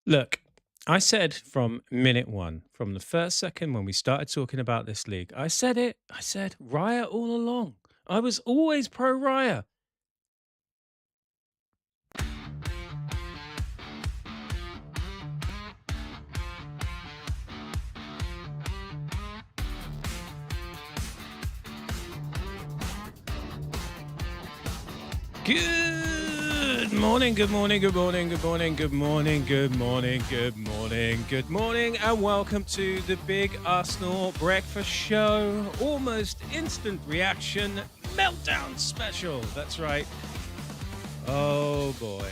Look, I said from minute one, from the first second when we started talking about this league, I said it. I said Raya all along. I was always pro Raya. Good morning, good morning, good morning, good morning, good morning, good morning, good morning, good morning, and welcome to the Big Arsenal Breakfast Show. Almost instant reaction meltdown special. That's right. Oh boy.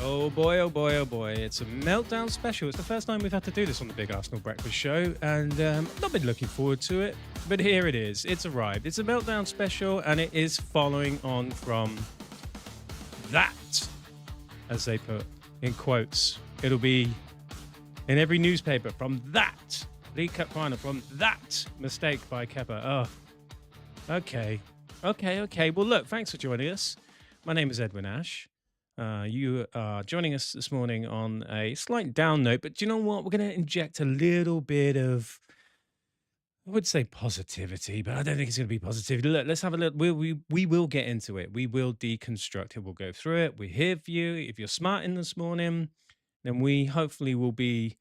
Oh boy, oh boy, oh boy. It's a meltdown special. It's the first time we've had to do this on the Big Arsenal Breakfast Show, and I've not been looking forward to it, but here it is. It's arrived. It's a meltdown special, and it is following on from that, as they put in quotes. It'll be in every newspaper from that League Cup final, from that mistake by Kepa. Oh, okay. Okay. Well, look, thanks for joining us. My name is Edwin Ash. You are joining us this morning on a slight down note, but do you know what? We're going to inject a little bit of, I would say positivity, but I don't think it's going to be positivity. Look, let's have a look. We will get into it. We will deconstruct it. We'll go through it. We're here for you. If you're smart in this morning, then we hopefully will be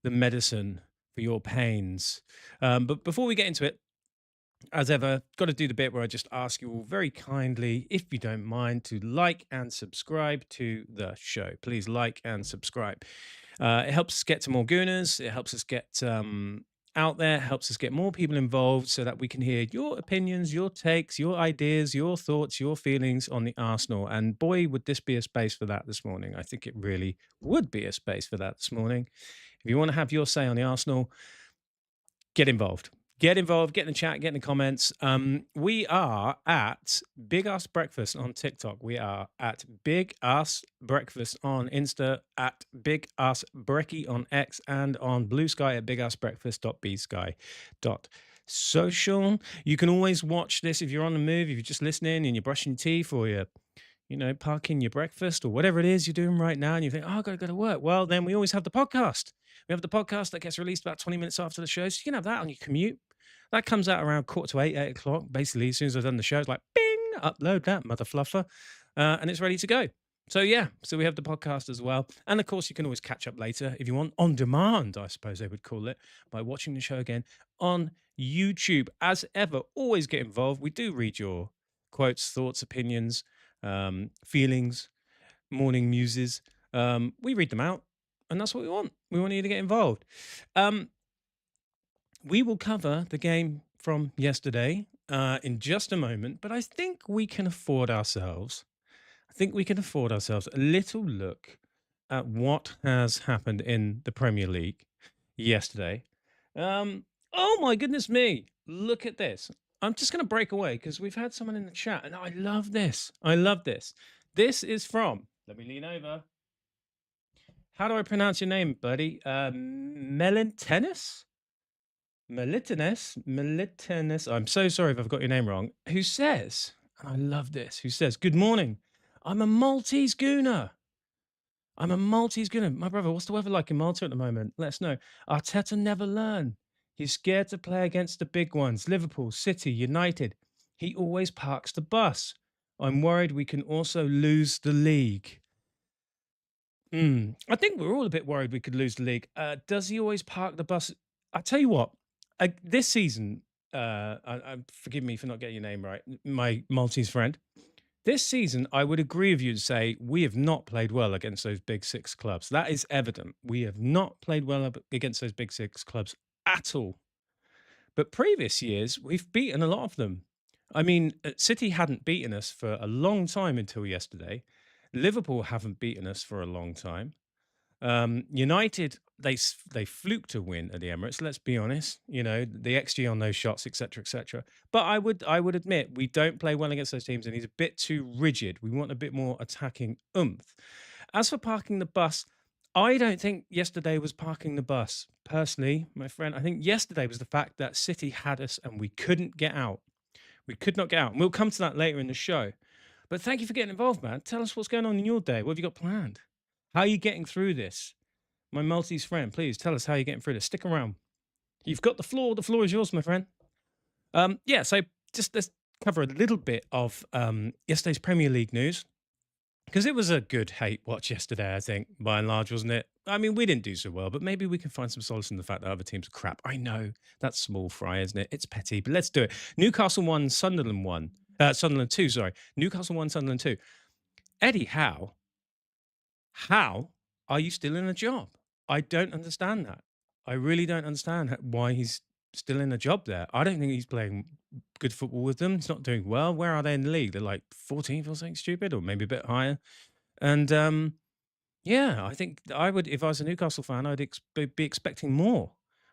the medicine for your pains. But before we get into it, as ever, got to do the bit where I just ask you all very kindly, if you don't mind, to like and subscribe to the show. Please like and subscribe. It helps us get to more Gooners. It helps us get out there, helps us get more people involved so that we can hear your opinions, your takes, your ideas, your thoughts, your feelings on the Arsenal. And boy, would this be a space for that this morning. I think it really would be a space for that this morning. If you want to have your say on the Arsenal, get involved. Get involved, get in the chat, get in the comments. We are at Big Ass Breakfast on TikTok. We are at Big Ass Breakfast on Insta, at Big Ass Brecky on X, and on Blue Sky at bigassbreakfast.bsky.social. You can always watch this if you're on the move, if you're just listening and you're brushing your teeth or you're parking your breakfast or whatever it is you're doing right now, and you think, oh, I got to go to work. Well, then we always have the podcast. We have the podcast that gets released about 20 minutes after the show. So you can have that on your commute. That comes out around 7:45, 8 o'clock. Basically, as soon as I've done the show, it's like, bing, upload that, mother fluffer. And it's ready to go. So, yeah, so we have the podcast as well. And of course, you can always catch up later if you want, on demand, I suppose they would call it, by watching the show again on YouTube. As ever, always get involved. We do read your quotes, thoughts, opinions, feelings, morning muses. We read them out, and that's what we want. We want you to get involved. We will cover the game from yesterday in just a moment, but I think we can afford ourselves. I think we can afford ourselves a little look at what has happened in the Premier League yesterday. Oh my goodness me! Look at this. I'm just going to break away because we've had someone in the chat, and I love this. I love this. This is from. Let me lean over. How do I pronounce your name, buddy? Melintennis? Melitenus. I'm so sorry if I've got your name wrong. Who says, and I love this, who says, good morning. I'm a Maltese Gooner. I'm a Maltese Gooner. My brother, what's the weather like in Malta at the moment? Let us know. Arteta never learn. He's scared to play against the big ones, Liverpool, City, United. He always parks the bus. I'm worried we can also lose the league. I think we're all a bit worried we could lose the league. Does he always park the bus? I tell you what, this season, forgive me for not getting your name right, my Maltese friend. This season, I would agree with you to say we have not played well against those big six clubs. That is evident. We have not played well against those big six clubs at all. But previous years, we've beaten a lot of them. I mean, City hadn't beaten us for a long time until yesterday. Liverpool haven't beaten us for a long time. United, they fluke to win at the Emirates. Let's be honest. The XG on those shots, etc., etc. But I would admit we don't play well against those teams, and he's a bit too rigid. We want a bit more attacking oomph. As for parking the bus, I don't think yesterday was parking the bus. Personally, my friend, I think yesterday was the fact that City had us and we couldn't get out. We could not get out. And we'll come to that later in the show. But thank you for getting involved, man. Tell us what's going on in your day. What have you got planned? How are you getting through this? my Maltese friend, please tell us how you're getting through this. Stick around. You've got the floor. The floor is yours, my friend. Yeah, so just let's cover a little bit of yesterday's Premier League news. Because it was a good hate watch yesterday, I think, by and large, wasn't it? I mean, we didn't do so well, but maybe we can find some solace in the fact that other teams are crap. I know that's small fry, isn't it? It's petty, but let's do it. Newcastle 1, Sunderland 1. Sunderland 2, sorry. Newcastle 1, Sunderland 2. Eddie Howe, how are you still in a job? I don't understand that. I really don't understand why he's still in a job there. I don't think he's playing good football with them. He's not doing well. Where are they in the league? They're like 14th or something stupid, or maybe a bit higher. And yeah, I think I would, if I was a Newcastle fan, I'd be expecting more.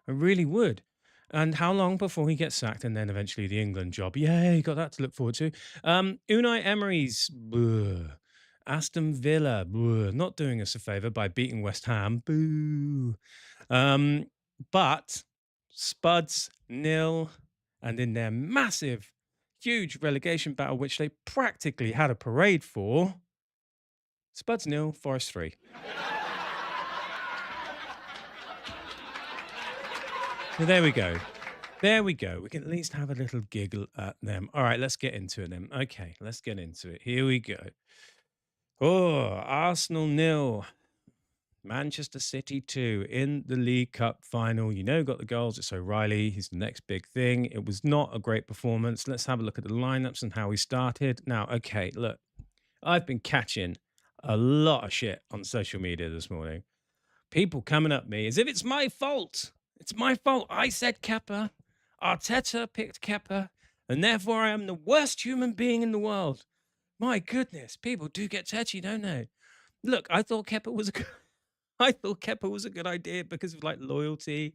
I really would. And how long before he gets sacked and then eventually the England job? Yeah, you got that to look forward to. Unai Emery's Aston Villa not doing us a favour by beating West Ham. Boo. But Spuds 0, and in their massive, huge relegation battle, which they practically had a parade for, Spuds 0, Forest 3. Well, there we go. There we go. We can at least have a little giggle at them. All right, let's get into it then. Okay, let's get into it. Here we go. Oh, Arsenal 0. Manchester City 2 in the League Cup final. You know, got the goals. It's O'Reilly. He's the next big thing. It was not a great performance. Let's have a look at the lineups and how we started. Now, okay, look, I've been catching a lot of shit on social media this morning. People coming at me as if it's my fault. It's my fault. I said Kepa. Arteta picked Kepa. And therefore I am the worst human being in the world. My goodness, people do get touchy, don't they? Look, I thought Kepa was a good idea because of like loyalty,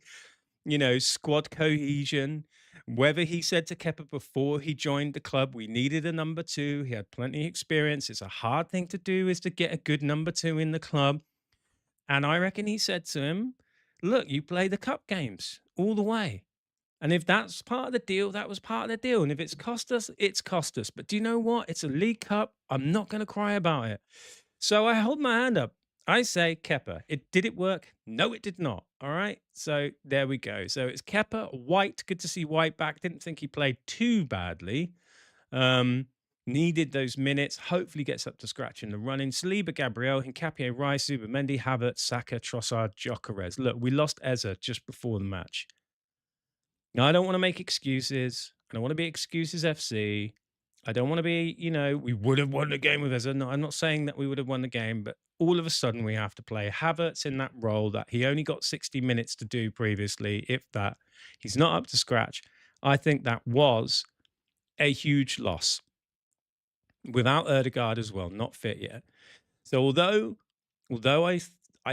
you know, squad cohesion. Whether he said to Kepa before he joined the club, we needed a number 2. He had plenty of experience. It's a hard thing to do, is to get a good number 2 in the club. And I reckon he said to him, look, you play the cup games all the way. And if that's part of the deal, that was part of the deal. And if it's cost us, it's cost us. But do you know what? It's a League Cup. I'm not going to cry about it. So I hold my hand up. I say Kepa. Did it work? No, it did not. All right. So there we go. So it's Kepa. White. Good to see White back. Didn't think he played too badly. Needed those minutes. Hopefully gets up to scratch in the running. Saliba, Gabriel, Hincapié, Rice, Zubimendi, Havertz, Saka, Trossard, Gyökeres. Look, we lost Eza just before the match. Now, I don't want to make excuses. I don't want to be excuses FC. I don't want to be, you know, we would have won the game with Eza. No, I'm not saying that we would have won the game, but all of a sudden we have to play Havertz in that role that he only got 60 minutes to do previously, if that. He's not up to scratch. I think that was a huge loss. Without Ødegaard as well, not fit yet. So although I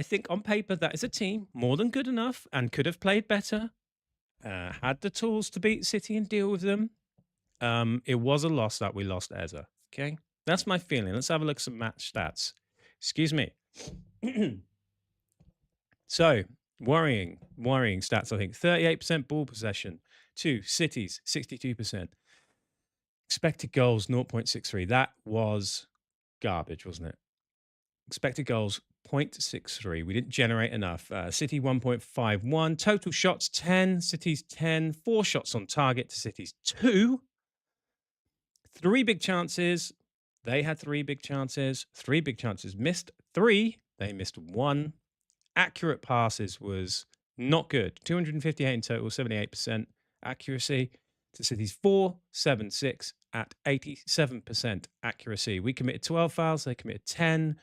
think on paper that is a team more than good enough and could have played better, had the tools to beat City and deal with them, it was a loss that we lost Eza. Okay, that's my feeling. Let's have a look at some match stats. Excuse me. So worrying stats. I think 38% ball possession to City's 62%. Expected goals 0.63. That was garbage, wasn't it? Expected goals 0.63. We didn't generate enough. City 1.51. Total shots 10. City's 10. 4 shots on target to City's 2. 3 big chances. They had 3 big chances. 3 big chances missed. 3. They missed 1. Accurate passes was not good. 258 in total, 78% accuracy to City's 476 at 87% accuracy. We committed 12 fouls. They committed 10.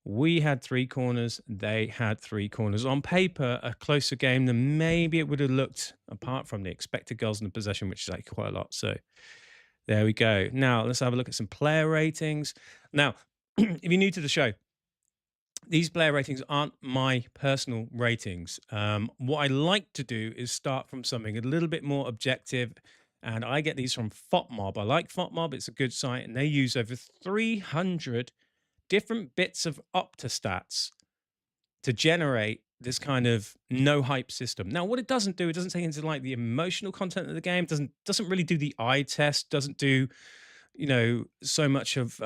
We had 3 corners. They had 3 corners. On paper, a closer game than maybe it would have looked, apart from the expected goals in the possession, which is like quite a lot. So there we go. Now, let's have a look at some player ratings. Now, if you're new to the show, these player ratings aren't my personal ratings. What I like to do is start from something a little bit more objective, and I get these from FOTMob. I like FOTMob. It's a good site, and they use over 300 different bits of Opta-stats to generate this kind of no hype system. Now, what it doesn't do, it doesn't take into like the emotional content of the game, doesn't really do the eye test, doesn't do, so much of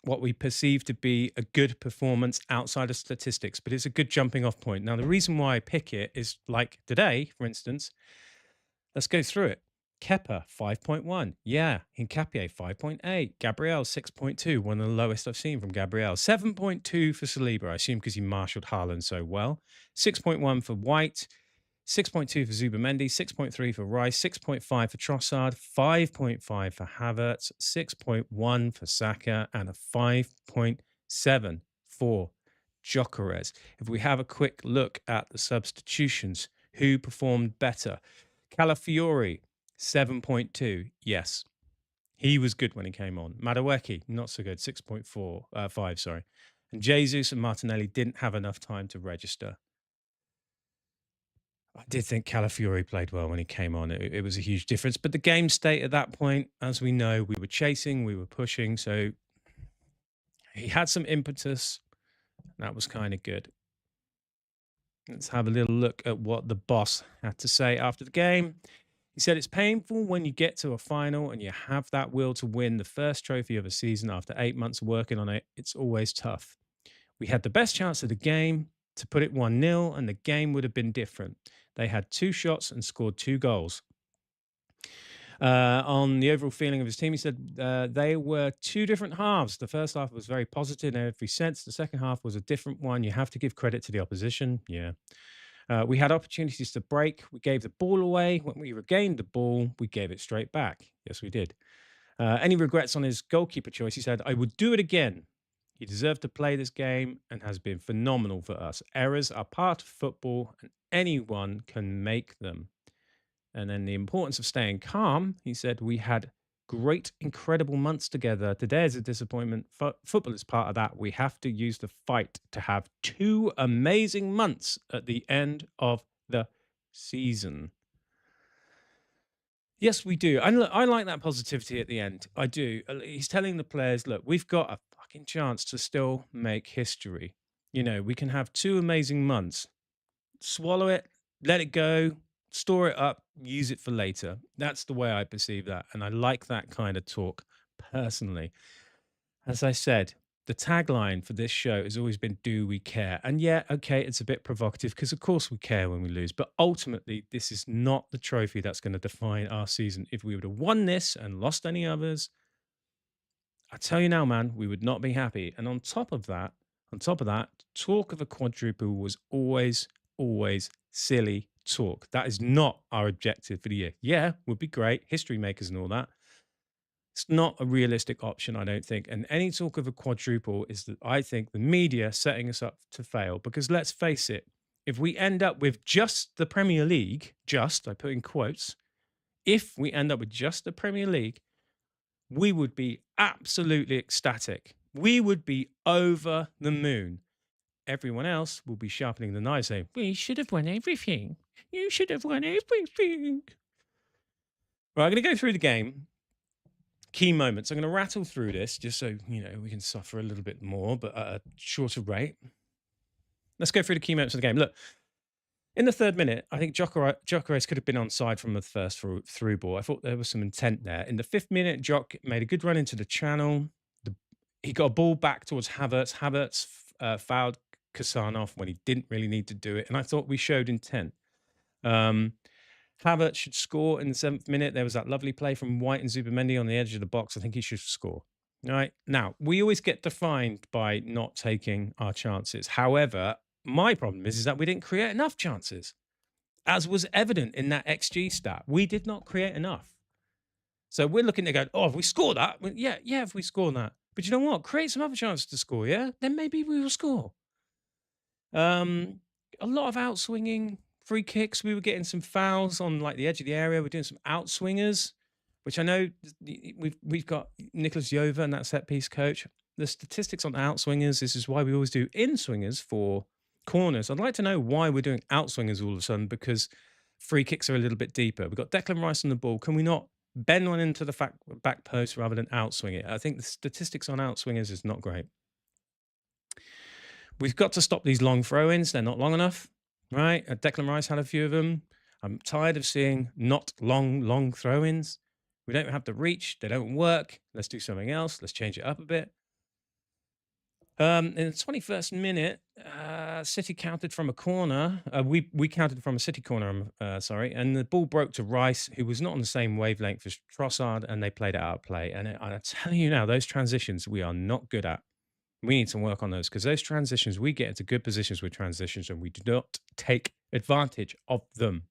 what we perceive to be a good performance outside of statistics, but it's a good jumping off point. Now, the reason why I pick it is like today, for instance, let's go through it. Kepa, 5.1. Yeah. Hincapié, 5.8. Gabriel, 6.2. One of the lowest I've seen from Gabriel. 7.2 for Saliba, I assume because he marshaled Haaland so well. 6.1 for White. 6.2 for Zubamendi, 6.3 for Rice, 6.5 for Trossard, 5.5 for Havertz, 6.1 for Saka, and a 5.7 for Gyökeres. If we have a quick look at the substitutions, who performed better? Calafiori, 7.2. Yes, he was good when he came on. Madueke, not so good, 6.5, sorry. And Jesus and Martinelli didn't have enough time to register. I did think Calafiori played well when he came on. It was a huge difference. But the game state at that point, as we know, we were chasing, we were pushing. So he had some impetus. That was kind of good. Let's have a little look at what the boss had to say after the game. He said, it's painful when you get to a final and you have that will to win the first trophy of a season after 8 months working on it. It's always tough. We had the best chance of the game to put it 1-0 and the game would have been different. They had 2 shots and scored 2 goals. On the overall feeling of his team, he said they were 2 different halves. The first half was very positive in every sense. The second half was a different one. You have to give credit to the opposition. Yeah. We had opportunities to break. We gave the ball away. When we regained the ball, we gave it straight back. Yes, we did. Any regrets on his goalkeeper choice? He said, I would do it again. He deserved to play this game and has been phenomenal for us. Errors are part of football and anyone can make them. And then the importance of staying calm. He said, we had great, incredible months together. Today is a disappointment. Football is part of that. We have to use the fight to have 2 amazing months at the end of the season. Yes, we do. And look, I like that positivity at the end. I do. He's telling the players, look, we've got a fucking chance to still make history. We can have 2 amazing months. Swallow it, let it go, store it up, use it for later. That's the way I perceive that. And I like that kind of talk personally. As I said, the tagline for this show has always been, do we care? And yeah, okay, it's a bit provocative because of course we care when we lose. But ultimately, this is not the trophy that's going to define our season. If we would have won this and lost any others, I tell you now, man, we would not be happy. And on top of that, talk of a quadruple was always silly talk. That is not our objective for the year. Yeah, would be great. History makers and all that. It's not a realistic option, I don't think. And any talk of a quadruple is that I think the media setting us up to fail. Because let's face it, if we end up with just the Premier League, I put in quotes, if we end up with just the Premier League, we would be absolutely ecstatic. We would be over the moon. Everyone else will be sharpening the knife saying, we should have won everything. You should have won everything. Right, I'm going to go through the game. Key moments. I'm going to rattle through this just so, we can suffer a little bit more, but at a shorter rate. Let's go through the key moments of the game. Look, in the 3rd minute, I think Gyökeres could have been onside from the first through ball. I thought there was some intent there. In the 5th minute, Jock made a good run into the channel. He got a ball back towards Havertz. Havertz fouled Kasanov when he didn't really need to do it. And I thought we showed intent. Havertz should score in the 7th minute. There was that lovely play from White and Zubamendi on the edge of the box. I think he should score. All right. Now, we always get defined by not taking our chances. However, my problem is that we didn't create enough chances, as was evident in that XG stat. We did not create enough. So we're looking to go, if we score that, well, yeah, if we score that. But you know what? Create some other chances to score, yeah? Then maybe we will score. A lot of outswinging, free kicks. We were getting some fouls on like the edge of the area. We're doing some outswingers, which I know we've got Nicholas Jova and that set piece coach. The statistics on outswingers, this is why we always do in-swingers for corners. I'd like to know why we're doing outswingers all of a sudden, because free kicks are a little bit deeper. We've got Declan Rice on the ball. Can we not bend one into the back post rather than outswing it? I think the statistics on outswingers is not great. We've got to stop these long throw-ins. They're not long enough, right? Declan Rice had a few of them. I'm tired of seeing not long throw-ins. We don't have the reach. They don't work. Let's do something else. Let's change it up a bit. In the 21st minute, City countered from a corner. We countered from a City corner, sorry. And the ball broke to Rice, who was not on the same wavelength as Trossard, and they played it out of play. And I'm telling you now, those transitions we are not good at. We need to work on those because those transitions, we get into good positions with transitions and we do not take advantage of them.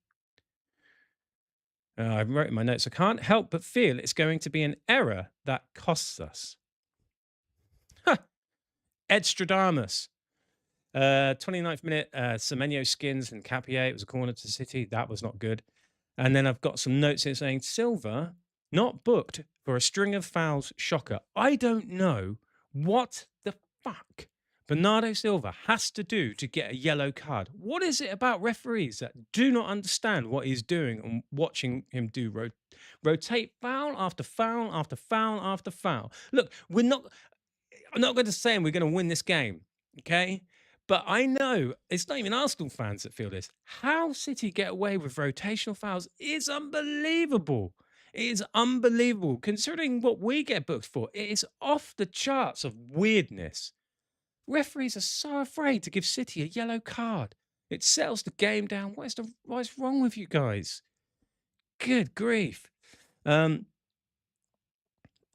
I wrote in my notes, I can't help but feel it's going to be an error that costs us. Ed Stradamus. 29th minute, Semenyo skins and Capier. It was a corner to City. That was not good. And then I've got some notes here saying Silva not booked for a string of fouls. Shocker. I don't know what the fuck Bernardo Silva has to do to get a yellow card. What is it about referees that do not understand what he's doing and watching him do rotate foul after foul after foul after foul? Look, I'm not going to say we're going to win this game, okay? But I know it's not even Arsenal fans that feel this. How City get away with rotational fouls is unbelievable. It is unbelievable. Considering what we get booked for, it is off the charts of weirdness. Referees are so afraid to give City a yellow card. It settles the game down. What is wrong with you guys? Good grief.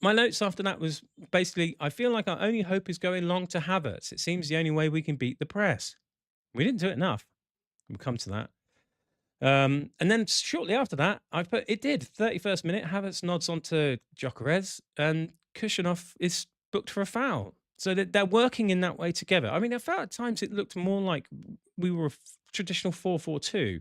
My notes after that was basically, I feel like our only hope is going long to Havertz. It seems the only way we can beat the press. We didn't do it enough. We'll come to that. And then shortly after that, I put it did. 31st minute, Havertz nods onto Gyökeres and Kushanov is booked for a foul. So they're working in that way together. I mean, I felt at times it looked more like we were a traditional 4-4-2.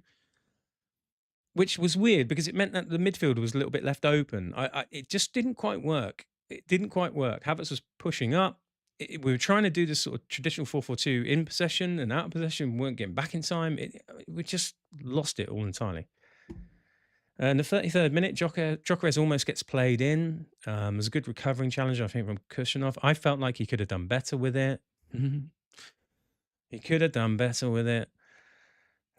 Which was weird because it meant that the midfield was a little bit left open. It just didn't quite work. It didn't quite work. Havertz was pushing up. We were trying to do this sort of traditional 4-4-2 in possession and out of possession. We weren't getting back in time. We just lost it all entirely. And the 33rd minute, Gyökeres almost gets played in. It was a good recovering challenge, I think, from Kushanov. I felt like he could have done better with it. He could have done better with it.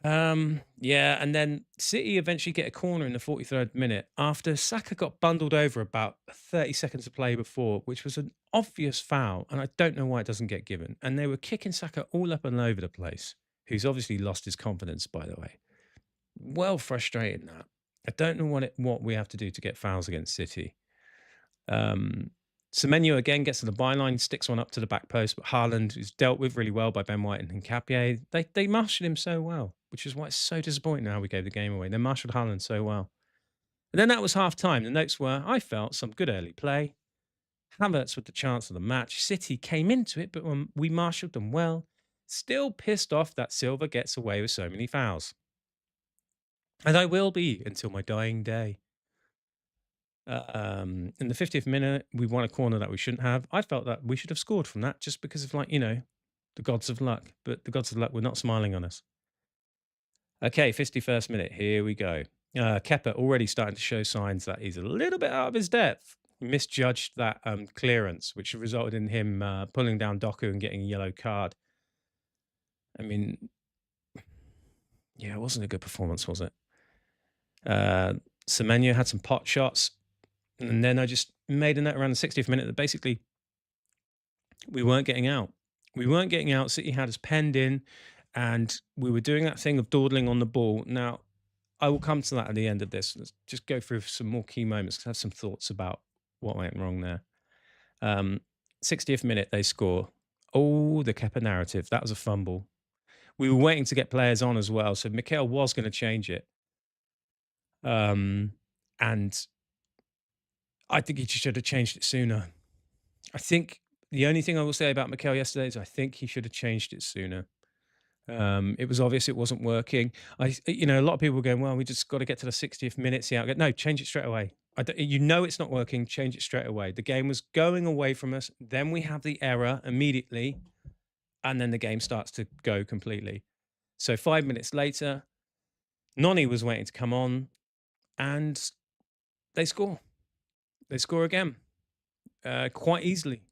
Yeah, and then City eventually get a corner in the 43rd minute after Saka got bundled over about 30 seconds of play before, which was an obvious foul, and I don't know why it doesn't get given. And they were kicking Saka all up and over the place, who's obviously lost his confidence, by the way. Well frustrating that. I don't know what we have to do to get fouls against City. Semenyo again gets to the byline, sticks one up to the back post, but Haaland is dealt with really well by Ben White and Nketiah. They marshaled him so well, which is why it's so disappointing how we gave the game away. They marshaled Haaland so well. And then that was half time. The notes were, I felt some good early play. Havertz with the chance of the match. City came into it, but we marshalled them well. Still pissed off that Silva gets away with so many fouls. And I will be until my dying day. In the 50th minute, we won a corner that we shouldn't have. I felt that we should have scored from that just because of, like, the gods of luck. But the gods of luck were not smiling on us. Okay, 51st minute. Here we go. Kepa already starting to show signs that he's a little bit out of his depth. He misjudged that clearance, which resulted in him pulling down Doku and getting a yellow card. I mean, yeah, it wasn't a good performance, was it? Semenyo had some pot shots. And then I just made a note around the 60th minute that basically we weren't getting out. We weren't getting out. City had us penned in and we were doing that thing of dawdling on the ball. Now, I will come to that at the end of this. Let's just go through some more key moments because I have some thoughts about what went wrong there. 60th minute, they score. Oh, the Kepa narrative. That was a fumble. We were waiting to get players on as well. So Mikel was going to change it. And I think he should have changed it sooner. I think the only thing I will say about Mikel yesterday is I think he should have changed it sooner. It was obvious it wasn't working. A lot of people were going, well, we just got to get to the 60th minute, see how it goes. No, change it straight away. It's not working, change it straight away. The game was going away from us. Then we have the error immediately. And then the game starts to go completely. So 5 minutes later, Noni was waiting to come on and they score. They score again, quite easily.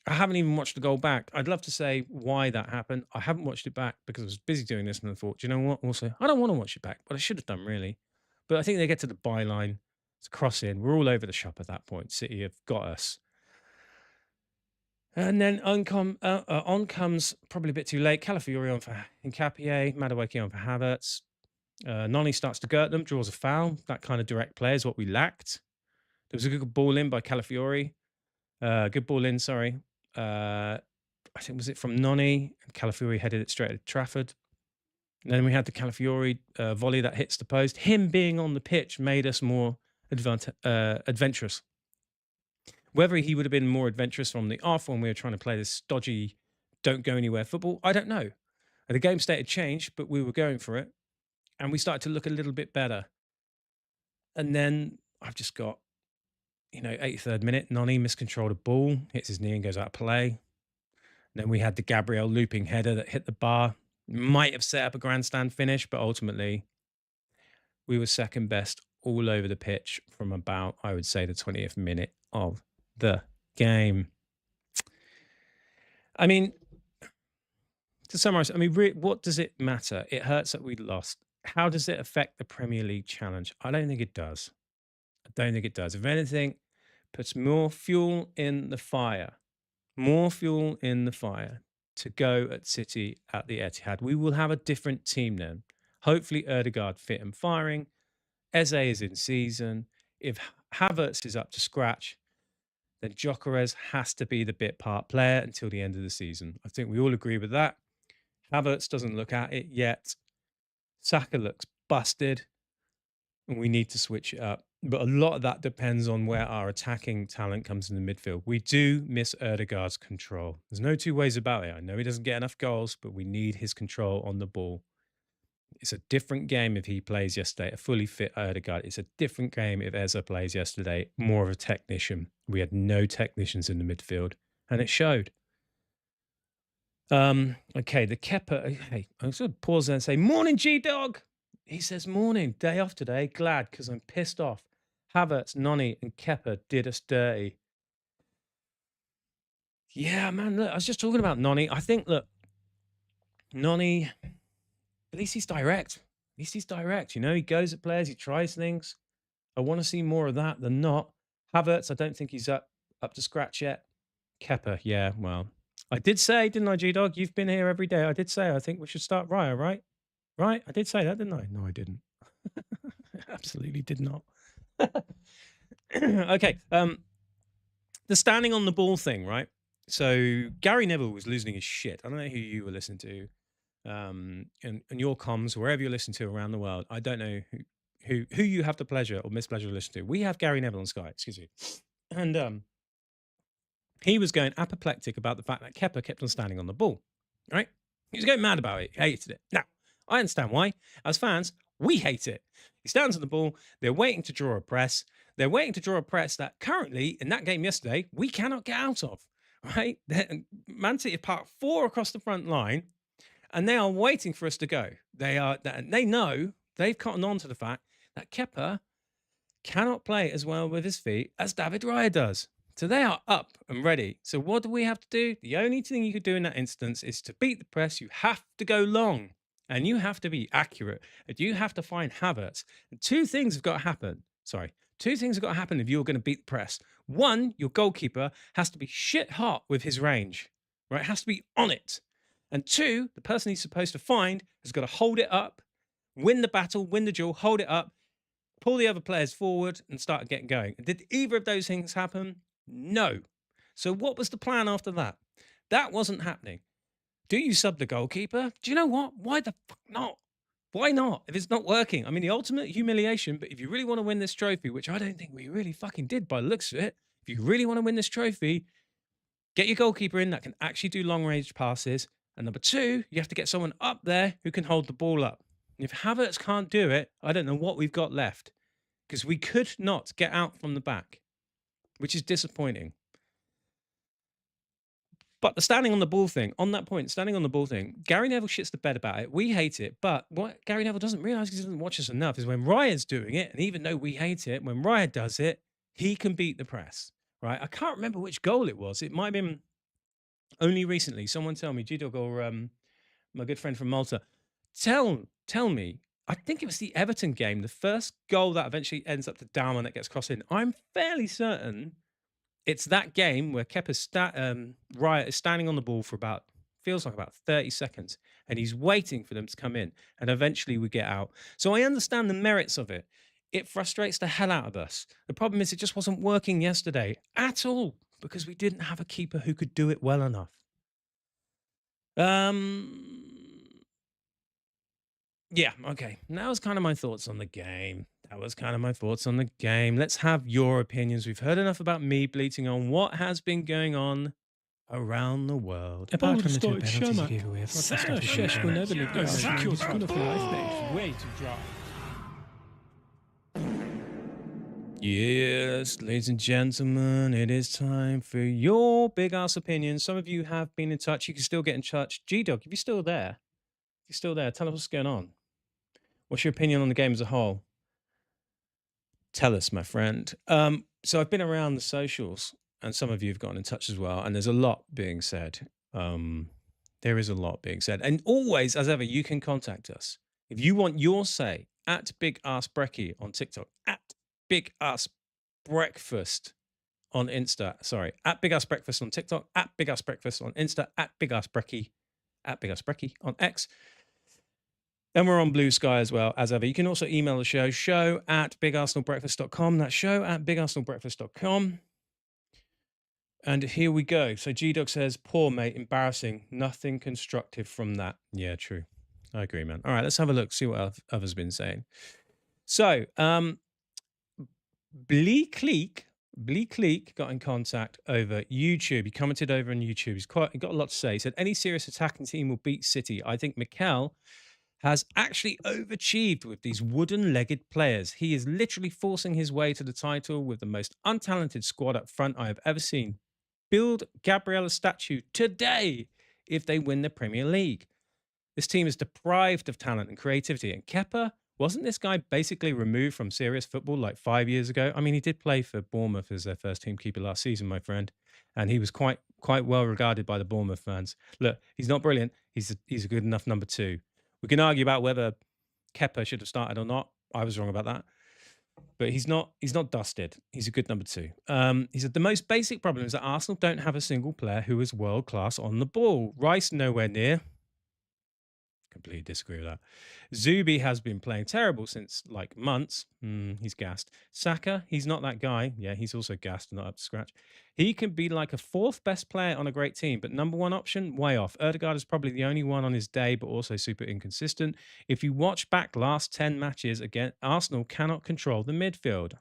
I haven't even watched the goal back. I'd love to say why that happened. I haven't watched it back because I was busy doing this and I thought, do you know what? Also, I don't want to watch it back, but I should have done really. But I think they get to the byline. It's a cross in. We're all over the shop at that point. City have got us. And then on comes, probably a bit too late, Calafiori on for Hincapié, Madueke on for Havertz. Noni starts to girt them, draws a foul. That kind of direct play is what we lacked. There was a good ball in by Calafiori. Good ball in, sorry. I think, was it from Noni? Calafiori headed it straight at Trafford. And then we had the Calafiori volley that hits the post. Him being on the pitch made us more adventurous. Whether he would have been more adventurous from the off when we were trying to play this stodgy, don't go anywhere football, I don't know. The game state had changed, but we were going for it. And we started to look a little bit better. And then I've just got, 83rd minute, Noni miscontrolled a ball, hits his knee and goes out of play. Then we had the Gabriel looping header that hit the bar. Might have set up a grandstand finish, but ultimately we were second best all over the pitch from about, I would say, the 20th minute of the game. I mean, to summarize, what does it matter? It hurts that we lost. How does it affect the Premier League challenge? I don't think it does. If anything, puts more fuel in the fire to go at City at the Etihad. We will have a different team then. Hopefully, Erdegaard fit and firing. Eze is in season. If Havertz is up to scratch, then Gyökeres has to be the bit part player until the end of the season. I think we all agree with that. Havertz doesn't look at it yet. Saka looks busted, and we need to switch it up. But a lot of that depends on where our attacking talent comes in the midfield. We do miss Erdegaard's control. There's no two ways about it. I know he doesn't get enough goals, but we need his control on the ball. It's a different game if he plays yesterday, a fully fit Erdegaard. It's a different game if Eze plays yesterday, more of a technician. We had no technicians in the midfield, and it showed. Okay, the Kepa. Hey, I'm just going to pause there and say, morning, G-Dog. He says, morning, day off today. Glad, because I'm pissed off. Havertz, Noni, and Kepa did us dirty. Yeah, man, look, I was just talking about Noni. I think, look, Noni, at least he's direct. He goes at players, he tries things. I want to see more of that than not. Havertz, I don't think he's up to scratch yet. Kepa, yeah, well, I did say, didn't I, G-Dog? You've been here every day. I did say I think we should start Raya, right? Right? I did say that, didn't I? No, I didn't. Absolutely did not. Okay. The standing on the ball thing, right? So Gary Neville was losing his shit. I don't know who you were listening to, and your comms, wherever you're listening to around the world. I don't know who you have the pleasure or mispleasure to listen to. We have Gary Neville on Sky, excuse me. And he was going apoplectic about the fact that Kepa kept on standing on the ball, right? He was going mad about it. He hated it. Now, I understand why. As fans, we hate it. He stands on the ball. They're waiting to draw a press. They're waiting to draw a press that currently, in that game yesterday, we cannot get out of, right? Man City have parked 4 across the front line, and they are waiting for us to go. They know, they've cottoned on to the fact that Kepa cannot play as well with his feet as David Raya does. So they are up and ready. So what do we have to do? The only thing you could do in that instance is to beat the press. You have to go long, and you have to be accurate, and you have to find Havertz. And two things have got to happen if you're going to beat the press. One, your goalkeeper has to be shit hot with his range, right? Has to be on it. And two, the person he's supposed to find has got to hold it up, win the battle, win the duel, hold it up, pull the other players forward and start getting going. Did either of those things happen? No. So what was the plan after that? That wasn't happening. Do you sub the goalkeeper? Do you know what? Why the fuck not? Why not? If it's not working. I mean, the ultimate humiliation, but if you really want to win this trophy, which I don't think we really fucking did by the looks of it, if you really want to win this trophy, get your goalkeeper in that can actually do long-range passes. And number two, you have to get someone up there who can hold the ball up. And if Havertz can't do it, I don't know what we've got left, because we could not get out from the back, which is disappointing. But the standing on the ball thing, on that point, standing on the ball thing, Gary Neville shits the bed about it. We hate it. But what Gary Neville doesn't realise, because he doesn't watch us enough, is when Raya's doing it, and even though we hate it, when Raya does it, he can beat the press, right? I can't remember which goal it was. It might have been only recently. Someone tell me, G-Dog or my good friend from Malta, tell me I think it was the Everton game, the first goal that eventually ends up to Dalman that gets crossed in. I'm fairly certain it's that game where Riot is standing on the ball for feels like about 30 seconds, and he's waiting for them to come in, and eventually we get out. So I understand the merits of it. It frustrates the hell out of us. The problem is it just wasn't working yesterday at all because we didn't have a keeper who could do it well enough. Yeah, okay. That was kind of my thoughts on the game. Let's have your opinions. We've heard enough about me bleating on what has been going on around the world. If I would have started penalties Shermack, you gave away. Shesh will never leave the house. Sack your He's gonna for fly. life, mate. Way too dry. Yes, ladies and gentlemen, it is time for your big ass opinions. Some of you have been in touch. You can still get in touch. G-Dog, if you're still there, tell us what's going on. What's your opinion on the game as a whole? Tell us, my friend. So I've been around the socials, and some of you have gotten in touch as well, and there's a lot being said. There is a lot being said. And always, as ever, you can contact us. If you want your say, at Big Arse Brekkie on TikTok, at Big Arse Breakfast on Insta. Sorry, at Big Arse Breakfast on TikTok, at Big Arse Breakfast on Insta, at Big Arse Brekkie, at Big Arse Brekkie on X. And we're on Blue Sky as well, as ever. You can also email the show at bigarsenalbreakfast.com. That's show at bigarsenalbreakfast.com. And here we go. So G-Dog says, poor mate, embarrassing. Nothing constructive from that. Yeah, true. I agree, man. All right, let's have a look, see what others been saying. So, Bleak Leak got in contact over YouTube. He commented over on YouTube. He got a lot to say. He said, any serious attacking team will beat City. I think Mikel has actually overachieved with these wooden-legged players. He is literally forcing his way to the title with the most untalented squad up front I have ever seen. Build Gabriel a statue today if they win the Premier League. This team is deprived of talent and creativity. And Kepa, wasn't this guy basically removed from serious football like 5 years ago? I mean, he did play for Bournemouth as their first team keeper last season, my friend. And he was quite well regarded by the Bournemouth fans. Look, he's not brilliant. He's a good enough number 2. We can argue about whether Kepa should have started or not. I was wrong about that. But he's not dusted. He's a good number 2. He said the most basic problem is that Arsenal don't have a single player who is world class on the ball. Rice nowhere near. Completely disagree with that. Zubi has been playing terrible since like months. He's gassed. Saka, he's not that guy. Yeah, he's also gassed and not up to scratch. He can be like a 4th best player on a great team, but number 1 option, way off. Ødegaard is probably the only one on his day, but also super inconsistent. If you watch back last 10 matches, again, Arsenal cannot control the midfield.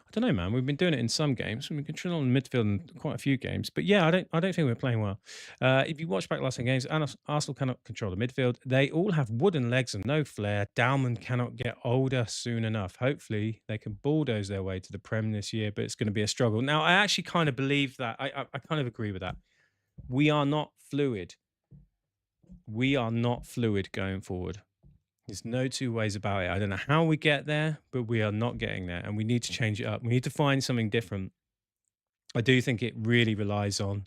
I don't know, man. We've been doing it in some games. We've been controlling the midfield in quite a few games. But yeah, I don't think we're playing well. If you watch back last 10 games, Arsenal cannot control the midfield. They all have wooden legs and no flair. Dalman cannot get older soon enough. Hopefully, they can bulldoze their way to the Prem this year, but it's going to be a struggle. Now, I actually kind of believe that. I kind of agree with that. We are not fluid. We are not fluid going forward. There's no two ways about it. I don't know how we get there, but we are not getting there, and we need to change it up. We need to find something different. I do think it really relies on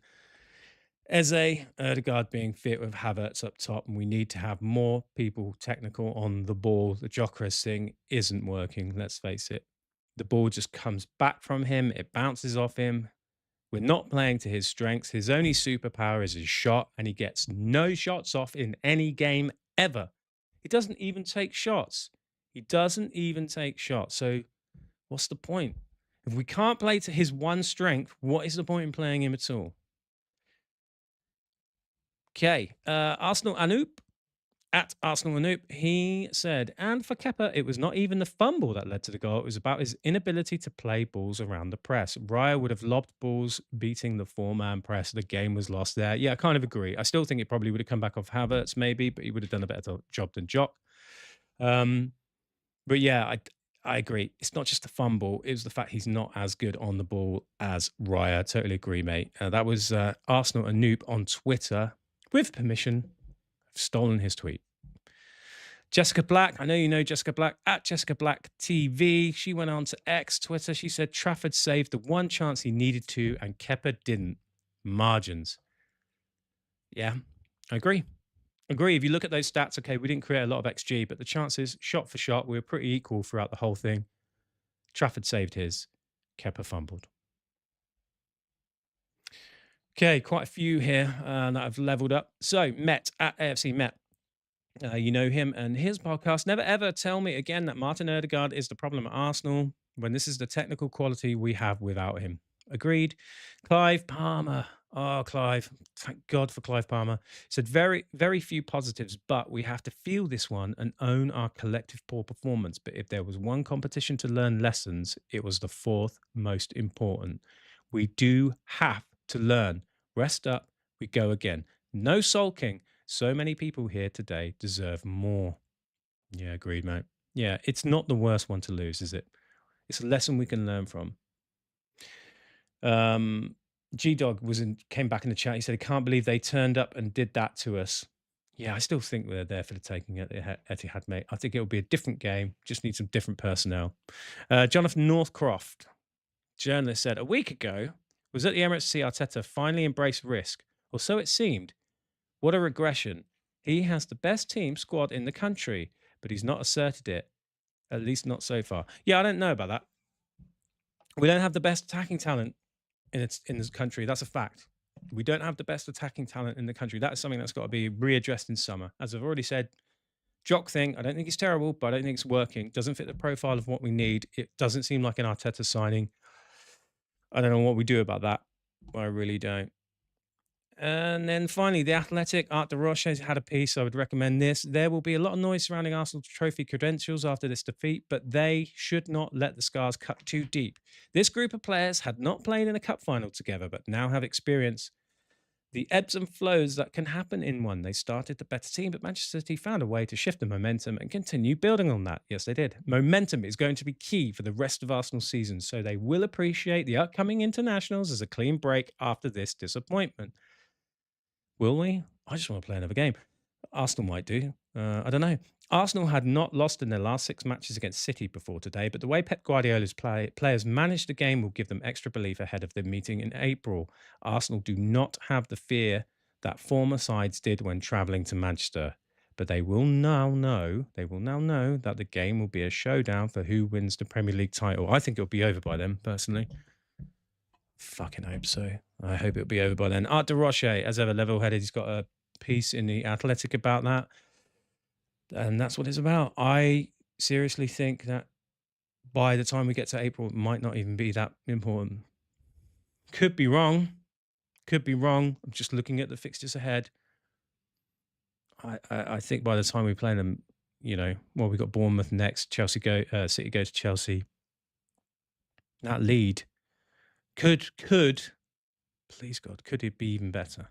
Eze, Ødegaard being fit with Havertz up top, and we need to have more people technical on the ball. The Gyökeres thing isn't working, let's face it. The ball just comes back from him. It bounces off him. We're not playing to his strengths. His only superpower is his shot, and he gets no shots off in any game ever. He doesn't even take shots. So what's the point? If we can't play to his one strength, what is the point in playing him at all? Okay. Arsenal Anoop, at Arsenal Anoop, he said, and for Kepa, it was not even the fumble that led to the goal. It was about his inability to play balls around the press. Raya would have lobbed balls, beating the 4-man press. The game was lost there. Yeah, I kind of agree. I still think it probably would have come back off Havertz maybe, but he would have done a better job than Jock. But yeah, I agree. It's not just the fumble. It was the fact he's not as good on the ball as Raya. Totally agree, mate. That was Arsenal Anoop on Twitter. With permission, I've stolen his tweet. Jessica Black, I know you know Jessica Black, at Jessica Black TV. She went on to X, Twitter. She said Trafford saved the one chance he needed to, and Kepa didn't. Margins. Yeah, I agree. Agree. If you look at those stats, okay, we didn't create a lot of XG, but the chances, shot for shot, we were pretty equal throughout the whole thing. Trafford saved his. Kepa fumbled. Okay, quite a few here that have leveled up. So, Met at AFC Met. You know him and his podcast. Never ever tell me again that Martin Odegaard is the problem at Arsenal when this is the technical quality we have without him. Agreed. Clive Palmer. Oh, Clive. Thank God for Clive Palmer. Said very, very few positives, but we have to feel this one and own our collective poor performance. But if there was one competition to learn lessons, it was the fourth most important. We do have to learn. Rest up. We go again. No sulking. So many people here today deserve more. Yeah, agreed, mate. Yeah, it's not the worst one to lose, is it? It's a lesson we can learn from. G Dog came back in the chat. He said, "I can't believe they turned up and did that to us." Yeah, I still think we're there for the taking at Etihad, mate. I think it'll be a different game. Just need some different personnel. Jonathan Northcroft, journalist, said, "A week ago was at the Emirates to see Arteta finally embrace risk, or so it seemed. What a regression. He has the best team squad in the country, but he's not asserted it, at least not so far." Yeah, I don't know about that. We don't have the best attacking talent in this country. That's a fact. We don't have the best attacking talent in the country. That is something that's got to be readdressed in summer. As I've already said, Jock thing, I don't think it's terrible, but I don't think it's working. Doesn't fit the profile of what we need. It doesn't seem like an Arteta signing. I don't know what we do about that. I really don't. And then finally, The Athletic, Art de Roche has had a piece. I would recommend this. There will be a lot of noise surrounding Arsenal's trophy credentials after this defeat, but they should not let the scars cut too deep. This group of players had not played in a cup final together, but now have experience the ebbs and flows that can happen in one. They started the better team, but Manchester City found a way to shift the momentum and continue building on that. Yes, they did. Momentum is going to be key for the rest of Arsenal's season, so they will appreciate the upcoming internationals as a clean break after this disappointment. Will we? I just want to play another game. Arsenal might do. I don't know. Arsenal had not lost in their last 6 matches against City before today, but the way Pep Guardiola's players managed the game will give them extra belief ahead of the meeting in April. Arsenal do not have the fear that former sides did when travelling to Manchester, but they will now know that the game will be a showdown for who wins the Premier League title. I think it'll be over by then, personally. Fucking hope so. I hope it'll be over by then. Art de Roche, as ever, level-headed. He's got a piece in The Athletic about that. And that's what it's about. I seriously think that by the time we get to April, it might not even be that important. Could be wrong. Could be wrong. I'm just looking at the fixtures ahead. I think by the time we play them, well, we got Bournemouth next. City go to Chelsea. That lead could, please God, could it be even better?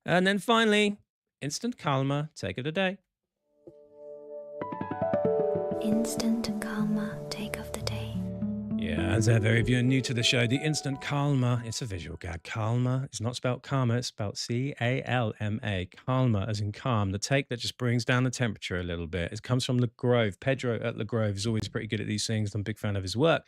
And then finally, instant calma, take of the day. Instant calma, take of the day. Yeah, as ever, if you're new to the show, the instant calma, it's a visual gag. Calma, it's not spelled karma, it's spelled C-A-L-M-A. Calma, as in calm, the take that just brings down the temperature a little bit. It comes from Le Grove. Pedro at Le Grove is always pretty good at these things. I'm a big fan of his work.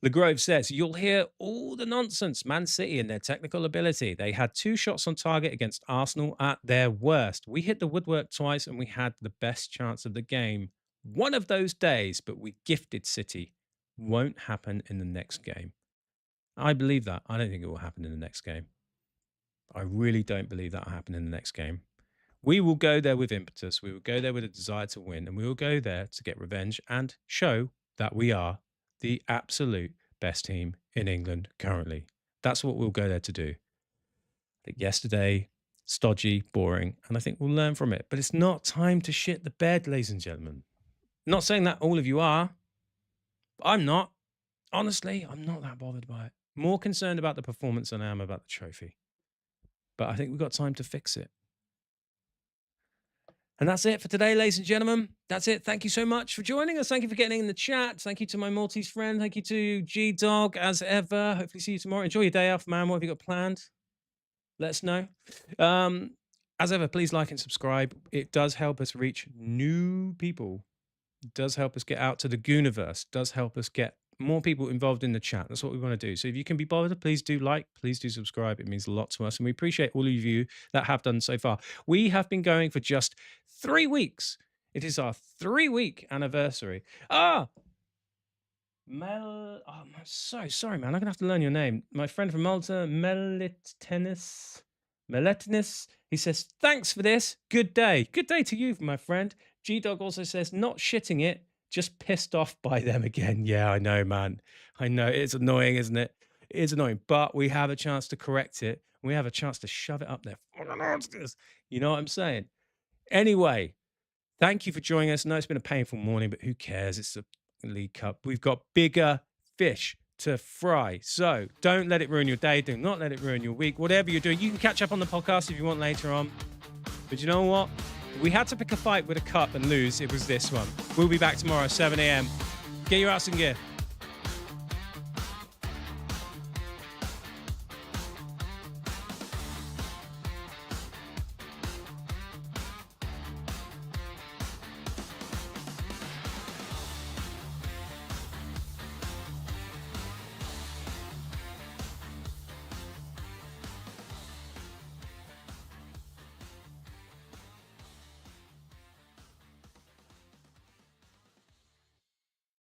Le Grove says, "You'll hear all the nonsense, Man City and their technical ability. They had 2 shots on target against Arsenal at their worst. We hit the woodwork twice and we had the best chance of the game one of those days, but we gifted City. Won't happen in the next game." I believe that. I don't think it will happen in the next game. I really don't believe that will happen in the next game. We will go there with impetus. We will go there with a desire to win, and we will go there to get revenge and show that we are the absolute best team in England currently. That's what we'll go there to do. I think yesterday, stodgy, boring, and I think we'll learn from it. But it's not time to shit the bed, ladies and gentlemen. Not saying that all of you are. I'm not. Honestly, I'm not that bothered by it. More concerned about the performance than I am about the trophy. But I think we've got time to fix it. And that's it for today, ladies and gentlemen. That's it. Thank you so much for joining us. Thank you for getting in the chat. Thank you to my Maltese friend. Thank you to G-Dog, as ever. Hopefully see you tomorrow. Enjoy your day off, man. What have you got planned? Let us know. As ever, please like and subscribe. It does help us reach new people. It does help us get out to the Gooniverse. It does help us get more people involved in the chat. That's what we want to do. So if you can be bothered, please do like, please do subscribe. It means a lot to us. And we appreciate all of you that have done so far. We have been going for just 3 weeks. It is our 3-week anniversary. I'm so sorry, man. I'm going to have to learn your name. My friend from Malta, Melitinis. He says, thanks for this. Good day. Good day to you, my friend. G-Dog also says, not shitting it, just pissed off by them again. Yeah, I know, man. I know. It's annoying, isn't it? It is annoying, but we have a chance to correct it. We have a chance to shove it up there. You know what I'm saying? Anyway, thank you for joining us. I know it's been a painful morning, but who cares? It's the League Cup. We've got bigger fish to fry. So don't let it ruin your day. Do not let it ruin your week. Whatever you're doing, you can catch up on the podcast if you want later on. But you know what? We had to pick a fight with a cup and lose. It was this one. We'll be back tomorrow, 7 a.m. Get your ass in gear.